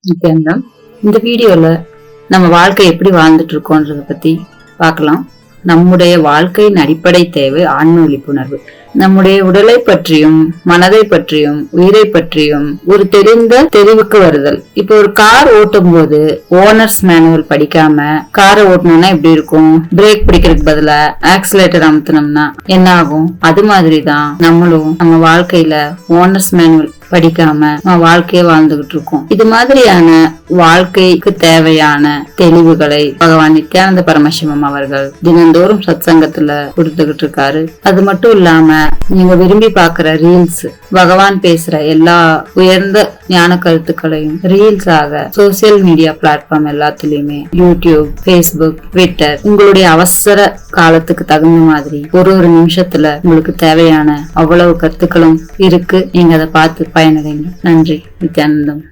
நித்யானந்தம். இந்த வீடியோல நம்ம வாழ்க்கை எப்படி வாழ்ந்துட்டு இருக்கோன்றத பத்தி பார்க்கலாம். நம்முடைய வாழ்க்கையின் அடிப்படை தேவை ஆன்ம விழிப்புணர்வு. நம்முடைய உடலை பற்றியும் மனதை பற்றியும் உயிரை பற்றியும் ஒரு தெளிவுக்கு வருதல். இப்போ ஒரு கார் ஓட்டும் போது ஓனர்ஸ் மேனுவல் படிக்காம காரை ஓட்டணும்னா எப்படி இருக்கும்? பிரேக் பிடிக்கிறதுக்கு பதிலா ஆக்சிலேட்டர் அமுத்தினோம்னா என்ன ஆகும்? அது மாதிரிதான் நம்மளும் நம்ம வாழ்க்கையில ஓனர்ஸ் மேனுவல் படிக்காம வாழ்க்கைய வாழ்ந்துகிட்டு இருக்கோம். இது மாதிரியான வாழ்க்கைக்கு தேவையான தெளிவுகளை பகவான் நித்யானந்த பரமசிவம் அவர்கள் தினந்தோறும் சத்சங்கத்துல கொடுத்துக்கிட்டு இருக்காரு. அது மட்டும் இல்லாம நீங்க விரும்பி பாக்குற ரீல்ஸ், பகவான் பேசுற எல்லா உயர்ந்த ஞான கருத்துக்களையும் ரீல்ஸ் ஆக சோசியல் மீடியா பிளாட்ஃபார்ம் எல்லாத்துலயுமே யூடியூப், பேஸ்புக், ட்விட்டர் உங்களுடைய அவசர காலத்துக்கு தகுந்த மாதிரி ஒரு நிமிஷத்துல உங்களுக்கு தேவையான அவ்வளவு கருத்துக்களும் இருக்கு. நீங்க அதை பார்த்து பயனடைங்க. நன்றி. நித்யானந்தம்.